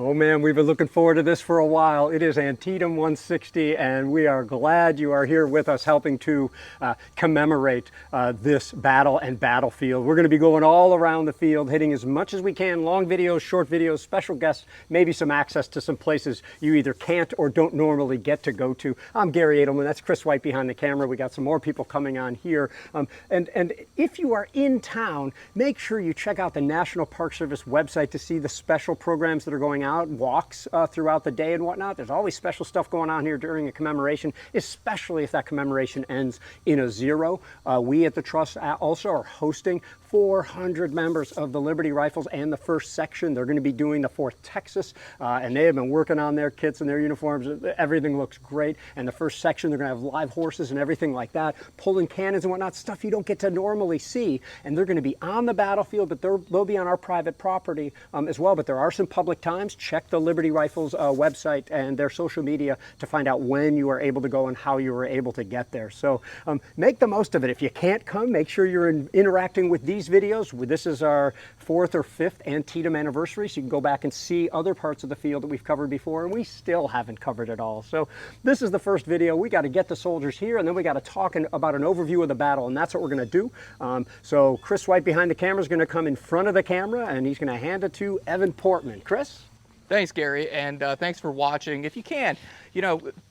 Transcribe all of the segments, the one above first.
Oh man, we've been looking forward to this for a while. It is Antietam 160, and we are glad you are here with us helping to commemorate this battle and battlefield. We're going to be going all around the field, hitting as much as we can, long videos, short videos, special guests, maybe some access to some places you either can't or don't normally get to go to. I'm Garry Adelman, that's Kris White behind the camera. We got some more people coming on here. And if you are in town, make sure you check out the National Park Service website to see the special programs that are going out, walks throughout the day and whatnot. There's always special stuff going on here during a commemoration, especially if that commemoration ends in a zero. We at the Trust also are hosting 400 members of the Liberty Rifles and the First Section. They're going to be doing the 4th Texas, and they have been working on their kits and their uniforms. Everything looks great. And the First Section, they're going to have live horses and everything like that, pulling cannons and whatnot, stuff you don't get to normally see. And they're going to be on the battlefield, but they'll be on our private property as well. But there are some public times. Check the Liberty Rifles website and their social media to find out when you are able to go and how you were able to get there. So make the most of it. If you can't come, make sure you're interacting with these videos. This is our 4th or 5th Antietam anniversary, so you can go back and see other parts of the field that we've covered before, and we still haven't covered it all. So this is the first video. We got to get the soldiers here, and then we got to talk about an overview of the battle, and that's what we're going to do. So Kris White behind the camera is going to come in front of the camera, and he's going to hand it to Evan Portman. Kris? Thanks, Garry, and thanks for watching. If you can,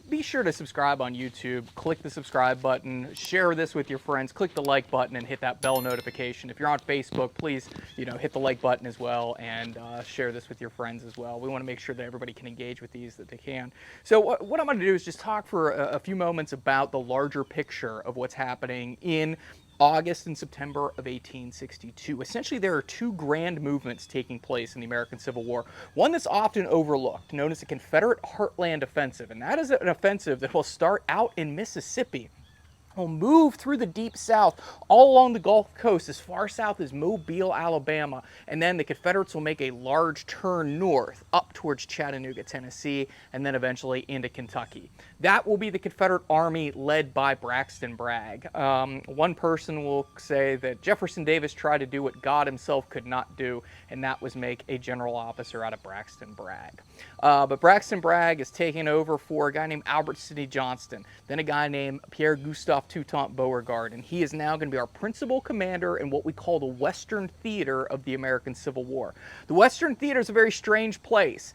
be sure to subscribe on YouTube. Click the subscribe button, share this with your friends, click the like button, and hit that bell notification. If you're on Facebook, please, hit the like button as well, and share this with your friends as well. We want to make sure that everybody can engage with these that they can. So what I'm going to do is just talk for a few moments about the larger picture of what's happening in August and September of 1862. Essentially, there are two grand movements taking place in the American Civil War. One that's often overlooked, known as the Confederate Heartland Offensive, and that is an offensive that will start out in Mississippi. Will move through the deep south, all along the Gulf Coast, as far south as Mobile, Alabama, and then the Confederates will make a large turn north, up towards Chattanooga, Tennessee, and then eventually into Kentucky. That will be the Confederate Army led by Braxton Bragg. One person will say that Jefferson Davis tried to do what God himself could not do, and that was make a general officer out of Braxton Bragg. But Braxton Bragg is taking over for a guy named Albert Sidney Johnston, then a guy named Pierre Gustave Toutant Beauregard, and he is now going to be our principal commander in what we call the Western Theater of the American Civil War. The Western Theater is a very strange place.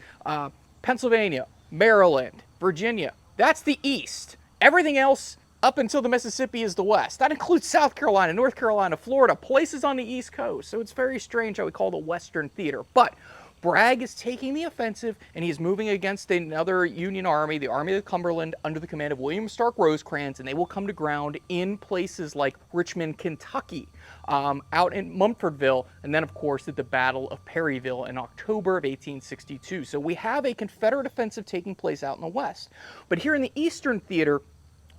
Pennsylvania, Maryland, Virginia, that's the East. Everything else up until the Mississippi is the West. That includes South Carolina, North Carolina, Florida, places on the East Coast. So it's very strange how we call the Western Theater. But Bragg is taking the offensive, and he's moving against another Union army, the Army of the Cumberland, under the command of William Stark Rosecrans, and they will come to ground in places like Richmond, Kentucky, out in Mumfordville, and then, of course, at the Battle of Perryville in October of 1862. So we have a Confederate offensive taking place out in the West. But here in the Eastern Theater,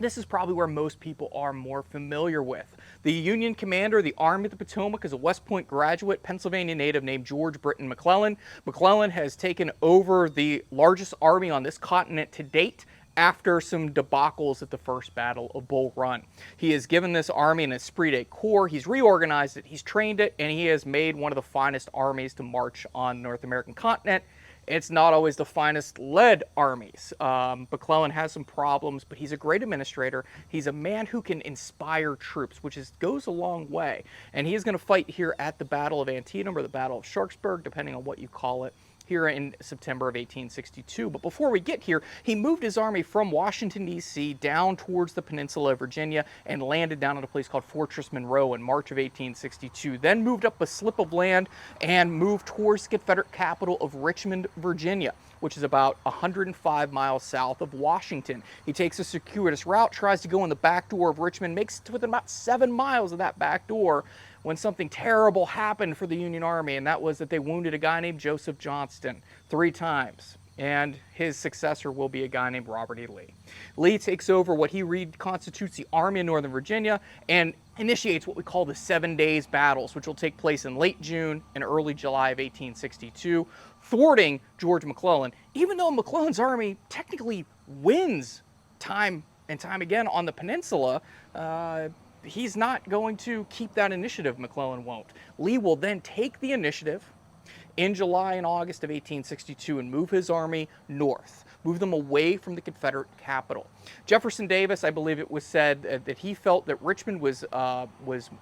this is probably where most people are more familiar with. The Union commander of the Army of the Potomac is a West Point graduate, Pennsylvania native named George Britton McClellan. McClellan has taken over the largest army on this continent to date after some debacles at the First Battle of Bull Run. He has given this army an esprit de corps, he's reorganized it, he's trained it, and he has made one of the finest armies to march on the North American continent. It's not always the finest led armies. McClellan has some problems, but he's a great administrator. He's a man who can inspire troops, which goes a long way. And he is going to fight here at the Battle of Antietam or the Battle of Sharpsburg, depending on what you call it, here in September of 1862. But before we get here, he moved his army from Washington, D.C. down towards the peninsula of Virginia and landed down at a place called Fortress Monroe in March of 1862. Then moved up a slip of land and moved towards the Confederate capital of Richmond, Virginia, which is about 105 miles south of Washington. He takes a circuitous route, tries to go in the back door of Richmond, makes it to within about 7 miles of that back door, when something terrible happened for the Union Army, and that was that they wounded a guy named Joseph Johnston 3 times. And his successor will be a guy named Robert E. Lee. Lee takes over what he constitutes the Army of Northern Virginia and initiates what we call the 7 Days Battles, which will take place in late June and early July of 1862, thwarting George McClellan, even though McClellan's army technically wins time and time again on the peninsula. He's not going to keep that initiative, McClellan won't. Lee will then take the initiative in July and August of 1862 and move his army north, move them away from the Confederate capital. Jefferson Davis, I believe it was said that he felt that Richmond was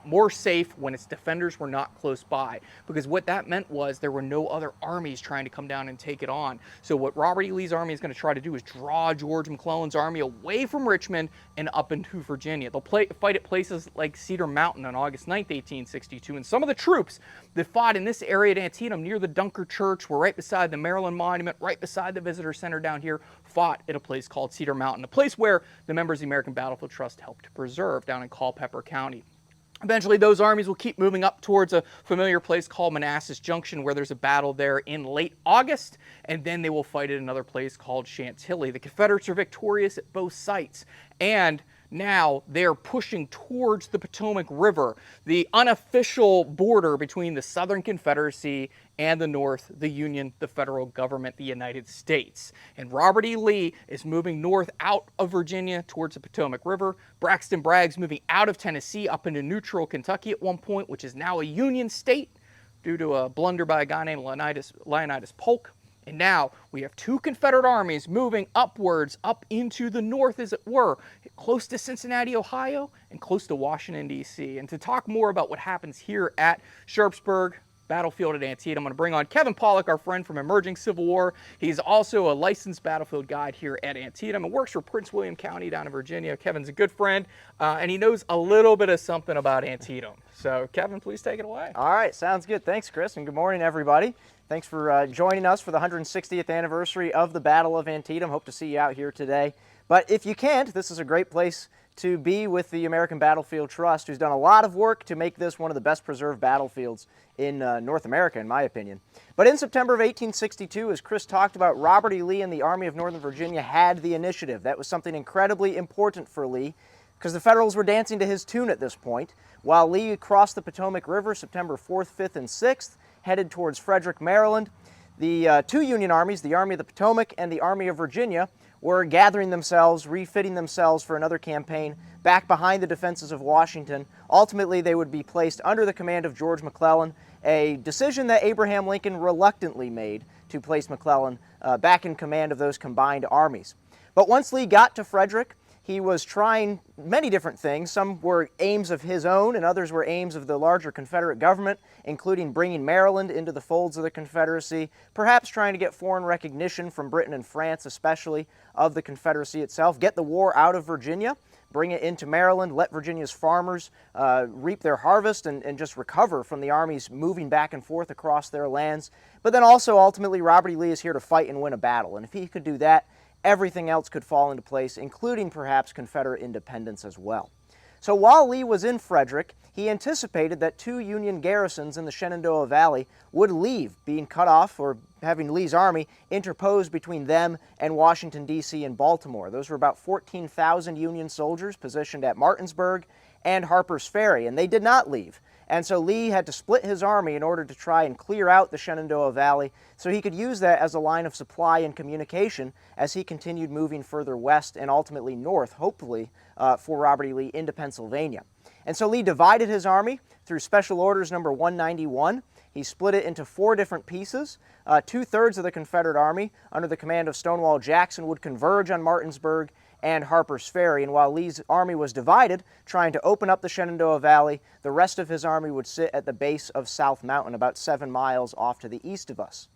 more safe when its defenders were not close by, because what that meant was there were no other armies trying to come down and take it on. So what Robert E. Lee's army is going to try to do is draw George McClellan's army away from Richmond and up into Virginia. They'll fight at places like Cedar Mountain on August 9th, 1862, and some of the troops that fought in this area at Antietam near the Dunker Church were right beside the Maryland Monument, right beside the Visitor Center down here, fought at a place called Cedar Mountain, a place where the members of the American Battlefield Trust helped to preserve down in Culpeper County. Eventually, those armies will keep moving up towards a familiar place called Manassas Junction, where there's a battle there in late August, and then they will fight at another place called Chantilly. The Confederates are victorious at both sites, and now they're pushing towards the Potomac River, the unofficial border between the Southern Confederacy and the North, the Union, the federal government, the United States. And Robert E. Lee is moving north out of Virginia towards the Potomac River. Braxton Bragg's moving out of Tennessee up into neutral Kentucky at one point, which is now a Union state due to a blunder by a guy named Leonidas Polk. And now we have two Confederate armies moving upwards, up into the north, as it were, close to Cincinnati, Ohio, and close to Washington, D.C. And to talk more about what happens here at Sharpsburg, battlefield at Antietam, I'm going to bring on Kevin Pawlak, our friend from Emerging Civil War. He's also a licensed battlefield guide here at Antietam and works for Prince William County down in Virginia. Kevin's a good friend, and he knows a little bit of something about Antietam. So, Kevin, please take it away. All right, sounds good. Thanks, Chris, and good morning, everybody. Thanks for joining us for the 160th anniversary of the Battle of Antietam. Hope to see you out here today. But if you can't, this is a great place to be with the American Battlefield Trust, who's done a lot of work to make this one of the best preserved battlefields in North America, in my opinion. But in September of 1862, as Chris talked about, Robert E. Lee and the Army of Northern Virginia had the initiative. That was something incredibly important for Lee, because the Federals were dancing to his tune at this point. While Lee crossed the Potomac River September 4th, 5th, and 6th, headed towards Frederick, Maryland, the two Union armies, the Army of the Potomac and the Army of Virginia, were gathering themselves, refitting themselves for another campaign back behind the defenses of Washington. Ultimately, they would be placed under the command of George McClellan, a decision that Abraham Lincoln reluctantly made to place McClellan back in command of those combined armies. But once Lee got to Frederick, he was trying many different things. Some were aims of his own, and others were aims of the larger Confederate government, including bringing Maryland into the folds of the Confederacy, perhaps trying to get foreign recognition from Britain and France, especially, of the Confederacy itself, get the war out of Virginia, bring it into Maryland, let Virginia's farmers reap their harvest and just recover from the armies moving back and forth across their lands. But then also, ultimately, Robert E. Lee is here to fight and win a battle, and if he could do that, everything else could fall into place, including perhaps Confederate independence as well. So while Lee was in Frederick, he anticipated that two Union garrisons in the Shenandoah Valley would leave, being cut off or having Lee's army interposed between them and Washington, D.C. and Baltimore. Those were about 14,000 Union soldiers positioned at Martinsburg and Harper's Ferry, and they did not leave. And so Lee had to split his army in order to try and clear out the Shenandoah Valley so he could use that as a line of supply and communication as he continued moving further west and ultimately north, hopefully, for Robert E. Lee into Pennsylvania. And so Lee divided his army through Special Orders number 191. He split it into 4 different pieces. 2/3 of the Confederate Army, under the command of Stonewall Jackson, would converge on Martinsburg and Harper's Ferry, and while Lee's army was divided, trying to open up the Shenandoah Valley, the rest of his army would sit at the base of South Mountain, about 7 miles off to the east of us.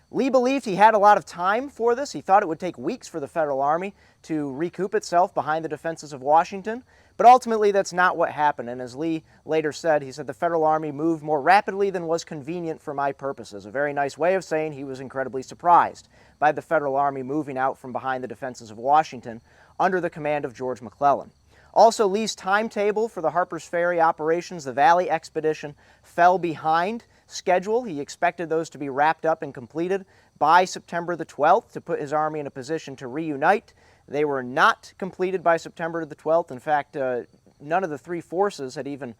Lee believed he had a lot of time for this. He thought it would take weeks for the Federal Army to recoup itself behind the defenses of Washington, but ultimately that's not what happened, and as Lee later said, he said, "The Federal Army moved more rapidly than was convenient for my purposes," a very nice way of saying he was incredibly surprised by the Federal Army moving out from behind the defenses of Washington under the command of George McClellan. Also, Lee's timetable for the Harper's Ferry operations, the Valley Expedition, fell behind schedule. He expected those to be wrapped up and completed by September the 12th to put his army in a position to reunite. They were not completed by September the 12th. In fact, none of the 3 forces had even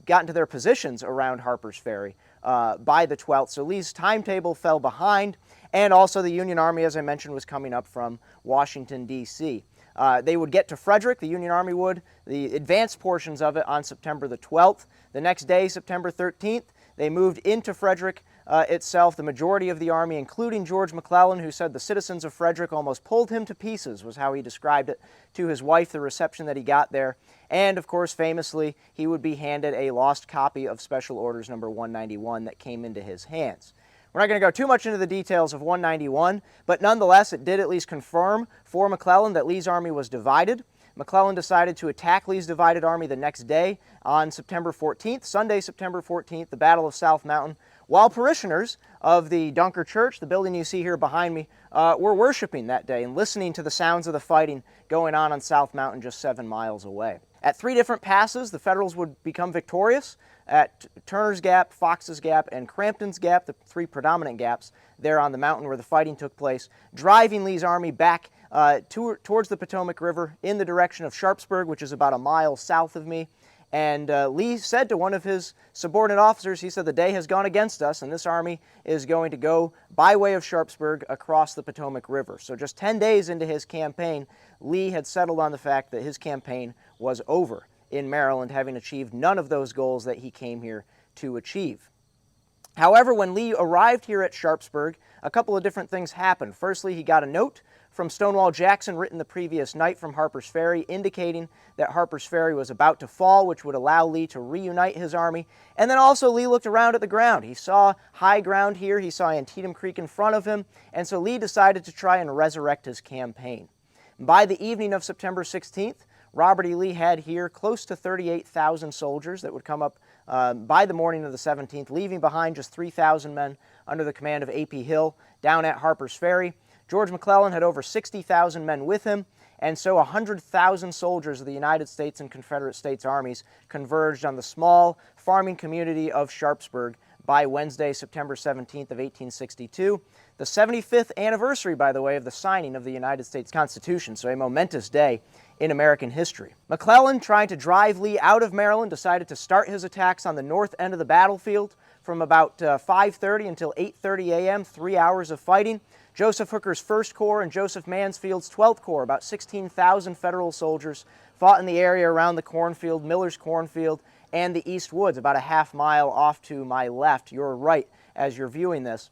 gotten to their positions around Harper's Ferry by the 12th. So Lee's timetable fell behind, and also the Union Army, as I mentioned, was coming up from Washington, D.C. They would get to Frederick, the Union Army would, the advanced portions of it on September the 12th. The next day, September 13th, they moved into Frederick itself, the majority of the army, including George McClellan, who said the citizens of Frederick almost pulled him to pieces, was how he described it to his wife, the reception that he got there. And, of course, famously, he would be handed a lost copy of Special Orders Number 191 that came into his hands. We're not going to go too much into the details of 191, but nonetheless, it did at least confirm for McClellan that Lee's army was divided. McClellan decided to attack Lee's divided army the next day on September 14th, Sunday, September 14th, the Battle of South Mountain, while parishioners of the Dunker Church, the building you see here behind me, were worshiping that day and listening to the sounds of the fighting going on South Mountain just 7 miles away. At 3 different passes, the Federals would become victorious at Turner's Gap, Fox's Gap, and Crampton's Gap, the 3 predominant gaps there on the mountain where the fighting took place, driving Lee's army back towards the Potomac River in the direction of Sharpsburg, which is about a mile south of me. And Lee said to one of his subordinate officers, he said, "The day has gone against us, and this army is going to go by way of Sharpsburg across the Potomac River." So just 10 days into his campaign, Lee had settled on the fact that his campaign was over in Maryland, having achieved none of those goals that he came here to achieve. However, when Lee arrived here at Sharpsburg, a couple of different things happened. Firstly, he got a note from Stonewall Jackson written the previous night from Harper's Ferry indicating that Harper's Ferry was about to fall, which would allow Lee to reunite his army. And then also Lee looked around at the ground. He saw high ground here, he saw Antietam Creek in front of him, and so Lee decided to try and resurrect his campaign. By the evening of September 16th, Robert E. Lee had here close to 38,000 soldiers that would come up by the morning of the 17th, leaving behind just 3,000 men under the command of A.P. Hill down at Harper's Ferry. George McClellan had over 60,000 men with him, and so 100,000 soldiers of the United States and Confederate States armies converged on the small farming community of Sharpsburg by Wednesday, September 17th of 1862, the 75th anniversary, by the way, of the signing of the United States Constitution, so a momentous day in American history. McClellan, trying to drive Lee out of Maryland, decided to start his attacks on the north end of the battlefield from about 5:30 until 8:30 a.m., 3 hours of fighting. Joseph Hooker's 1st Corps and Joseph Mansfield's 12th Corps, about 16,000 Federal soldiers, fought in the area around the cornfield, Miller's Cornfield, and the East Woods, about a half mile off to my left, your right, as you're viewing this.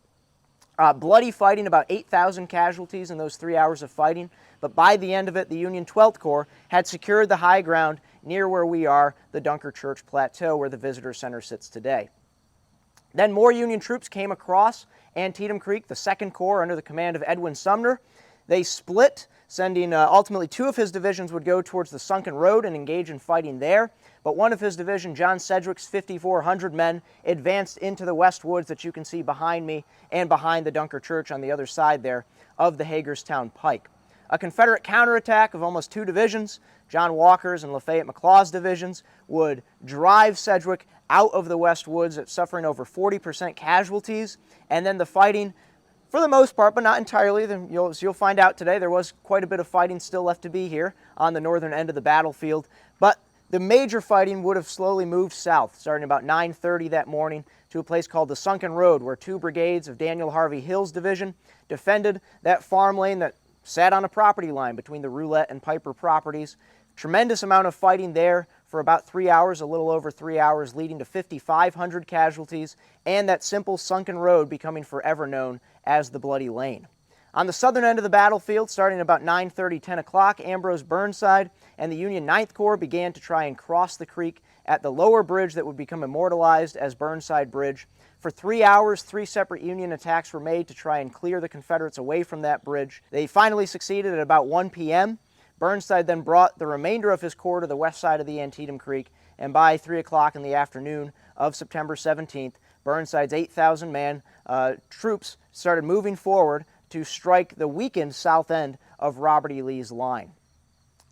Bloody fighting, about 8,000 casualties in those 3 hours of fighting, but by the end of it, the Union 12th Corps had secured the high ground near where we are, the Dunker Church Plateau, where the Visitor Center sits today. Then more Union troops came across Antietam Creek, the 2nd Corps under the command of Edwin Sumner. They split, sending ultimately 2 of his divisions would go towards the Sunken Road and engage in fighting there, but one of his division, John Sedgwick's 5,400 men, advanced into the West Woods that you can see behind me and behind the Dunker Church on the other side there of the Hagerstown Pike. A Confederate counterattack of almost 2 divisions, John Walker's and Lafayette McLaw's divisions, would drive Sedgwick out of the West Woods, suffering over 40% casualties, and then the fighting, for the most part, but not entirely, you'll find out today, there was quite a bit of fighting still left to be here on the northern end of the battlefield, but the major fighting would have slowly moved south, starting about 9:30 that morning to a place called the Sunken Road, where 2 brigades of Daniel Harvey Hill's division defended that farm lane that sat on a property line between the Roulette and Piper properties. Tremendous amount of fighting there for about 3 hours, a little over 3 hours, leading to 5,500 casualties, and that simple Sunken Road becoming forever known as the Bloody Lane. On the southern end of the battlefield, starting about 9:30, 10 o'clock, Ambrose Burnside and the Union 9th Corps began to try and cross the creek at the lower bridge that would become immortalized as Burnside Bridge. For 3 hours, 3 separate Union attacks were made to try and clear the Confederates away from that bridge. They finally succeeded at about 1 p.m. Burnside then brought the remainder of his corps to the west side of the Antietam Creek, and by 3 o'clock in the afternoon of September 17th, Burnside's 8,000-man troops started moving forward to strike the weakened south end of Robert E. Lee's line.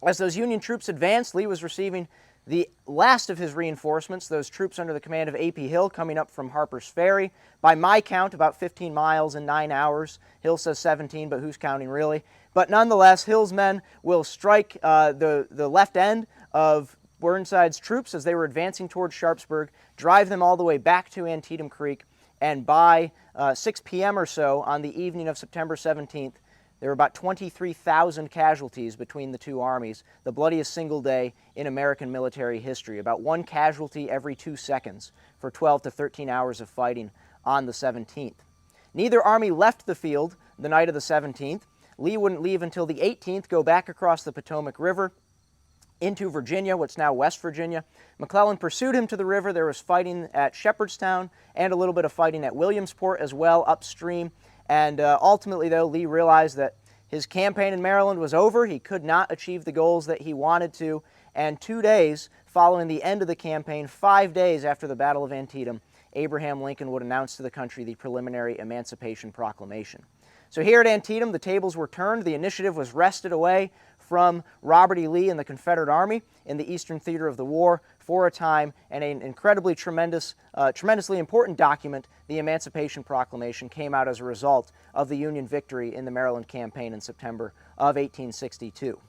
As those Union troops advanced, Lee was receiving the last of his reinforcements, those troops under the command of A.P. Hill coming up from Harper's Ferry. By my count, about 15 miles in 9 hours. Hill says 17, but who's counting really? But nonetheless, Hill's men will strike the left end of Burnside's troops as they were advancing towards Sharpsburg, drive them all the way back to Antietam Creek, and by 6 p.m. or so on the evening of September 17th, there were about 23,000 casualties between the 2 armies, the bloodiest single day in American military history, about 1 casualty every 2 seconds for 12 to 13 hours of fighting on the 17th. Neither army left the field the night of the 17th. Lee wouldn't leave until the 18th, go back across the Potomac River into Virginia, what's now West Virginia. McClellan pursued him to the river. There was fighting at Shepherdstown and a little bit of fighting at Williamsport as well, upstream. And ultimately, though, Lee realized that his campaign in Maryland was over. He could not achieve the goals that he wanted to. And 2 days following the end of the campaign, 5 days after the Battle of Antietam, Abraham Lincoln would announce to the country the preliminary Emancipation Proclamation. So here at Antietam, the tables were turned. The initiative was wrested away from Robert E. Lee and the Confederate Army in the Eastern Theater of the War for a time, and an incredibly tremendously important document, the Emancipation Proclamation, came out as a result of the Union victory in the Maryland campaign in September of 1862.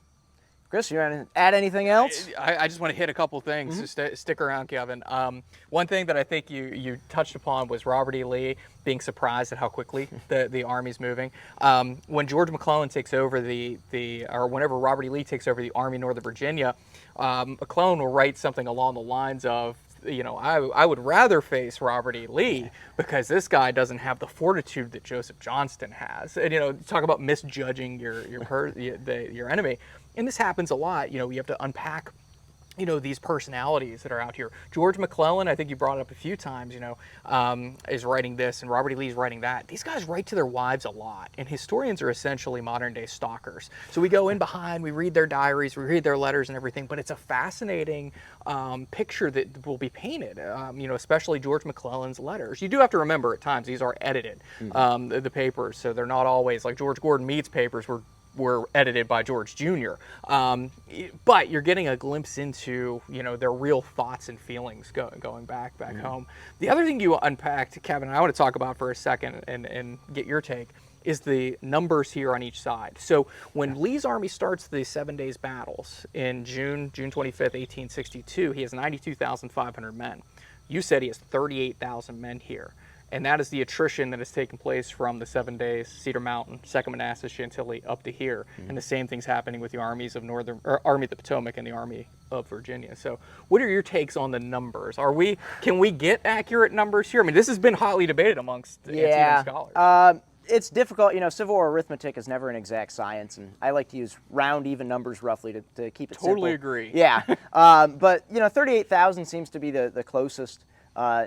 Kris, you want to add anything else? I just want to hit a couple things. Just stick around, Kevin. One thing that I think you touched upon was Robert E. Lee being surprised at how quickly the Army's moving. When George McClellan takes over or whenever Robert E. Lee takes over the Army in Northern Virginia, McClellan will write something along the lines of, I would rather face Robert E. Lee because this guy doesn't have the fortitude that Joseph Johnston has. And talk about misjudging your enemy. And this happens a lot. You have to unpack, these personalities that are out here. George McClellan, I think you brought it up a few times, is writing this, and Robert E. Lee's writing that. These guys write to their wives a lot, and historians are essentially modern-day stalkers. So we go in behind, we read their diaries, we read their letters and everything, but it's a fascinating picture that will be painted, especially George McClellan's letters. You do have to remember at times these are edited, the papers, so they're not always like George Gordon Meade's papers were edited by George Jr. But you're getting a glimpse into, their real thoughts and feelings going back home. The other thing you unpacked, Kevin, I want to talk about for a second and get your take, is the numbers here on each side. So when Lee's army starts the 7 days battles in June 25th, 1862, he has 92,500 men. You said he has 38,000 men here. And that is the attrition that has taken place from the 7 days, Cedar Mountain, 2nd Manassas, Chantilly, up to here. And the same thing's happening with the armies of Army of the Potomac and the Army of Virginia. So what are your takes on the numbers? Can we get accurate numbers here? I mean, this has been hotly debated amongst Antietam scholars. It's difficult. Civil War arithmetic is never an exact science, and I like to use round, even numbers roughly to keep it simple. Totally agree. Yeah. But, 38,000 seems to be the closest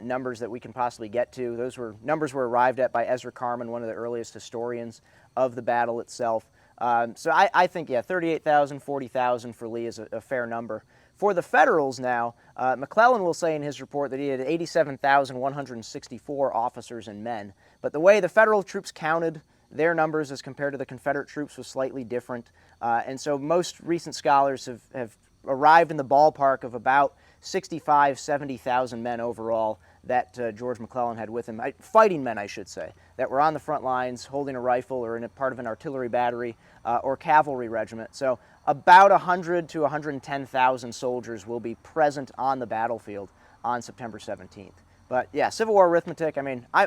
numbers that we can possibly get to. Those numbers were arrived at by Ezra Carman, one of the earliest historians of the battle itself. So I think, 38,000, 40,000 for Lee is a fair number. For the Federals now, McClellan will say in his report that he had 87,164 officers and men. But the way the Federal troops counted their numbers as compared to the Confederate troops was slightly different. And so most recent scholars have arrived in the ballpark of about 65,000, 70,000 men overall that George McClellan had with him, fighting men, I should say, that were on the front lines holding a rifle or in a part of an artillery battery or cavalry regiment. So about 100 to 110,000 soldiers will be present on the battlefield on September 17th. But yeah, Civil War arithmetic,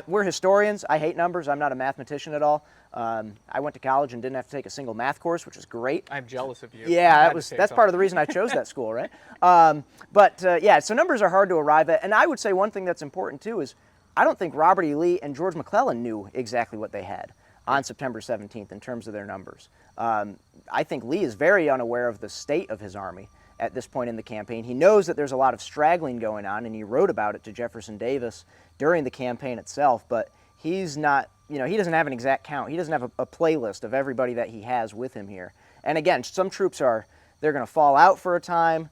we're historians. I hate numbers. I'm not a mathematician at all. I went to college and didn't have to take a single math course, which is great. I'm jealous of you. Yeah, that's part of the reason I chose that school, right? So numbers are hard to arrive at. And I would say one thing that's important too is I don't think Robert E. Lee and George McClellan knew exactly what they had on September 17th in terms of their numbers. I think Lee is very unaware of the state of his army at this point in the campaign. He knows that there's a lot of straggling going on, and he wrote about it to Jefferson Davis during the campaign itself, but he's not, he doesn't have an exact count. He doesn't have a playlist of everybody that he has with him here. And again, some troops they're going to fall out for a time.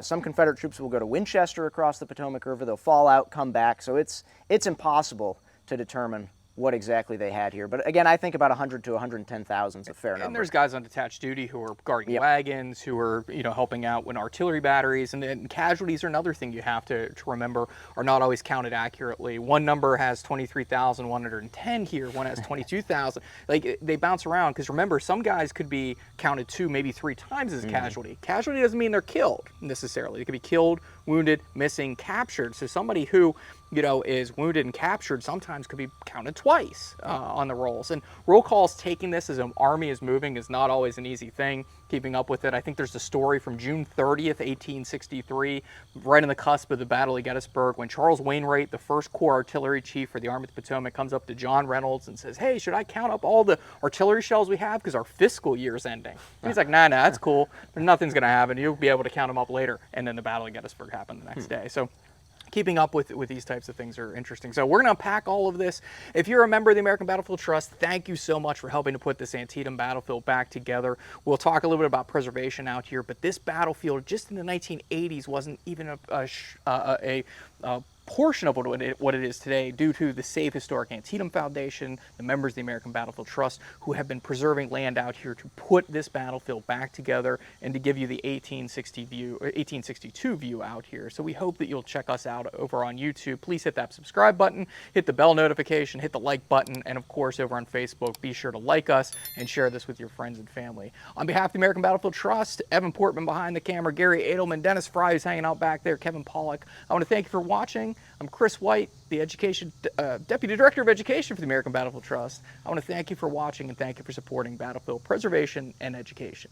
Some Confederate troops will go to Winchester across the Potomac River. They'll fall out, come back. So it's impossible to determine what exactly they had here. But again, I think about 100 to 110,000 is a fair number. And there's guys on detached duty who are guarding wagons, who are helping out when artillery batteries, and then casualties are another thing you have to remember are not always counted accurately. One number has 23,110 here, one has 22,000. Like they bounce around because remember, some guys could be counted 2, maybe 3 times as a casualty. Casualty doesn't mean they're killed necessarily. They could be killed, wounded, missing, captured. So somebody who is wounded and captured sometimes could be counted twice on the rolls. And roll calls taking this as an army is moving is not always an easy thing, keeping up with it. I think there's a story from June 30th, 1863, right on the cusp of the Battle of Gettysburg, when Charles Wainwright, the 1st Corps Artillery Chief for the Army of the Potomac, comes up to John Reynolds and says, hey, should I count up all the artillery shells we have because our fiscal year's ending? And he's like, nah, that's cool. But nothing's going to happen. You'll be able to count them up later. And then the Battle of Gettysburg happened the next day. So keeping up with these types of things are interesting. So we're going to unpack all of this. If you're a member of the American Battlefield Trust, thank you so much for helping to put this Antietam battlefield back together. We'll talk a little bit about preservation out here, but this battlefield just in the 1980s wasn't even a portion of what it is today due to the Save Historic Antietam Foundation, the members of the American Battlefield Trust, who have been preserving land out here to put this battlefield back together and to give you the 1862 view out here. So we hope that you'll check us out over on YouTube. Please hit that subscribe button, hit the bell notification, hit the like button, and of course over on Facebook, be sure to like us and share this with your friends and family. On behalf of the American Battlefield Trust, Evan Portman behind the camera, Garry Adelman, Dennis Fry who's hanging out back there, Kevin Pawlak, I want to thank you for watching. I'm Kris White, the Deputy Director of Education for the American Battlefield Trust. I want to thank you for watching and thank you for supporting battlefield preservation and education.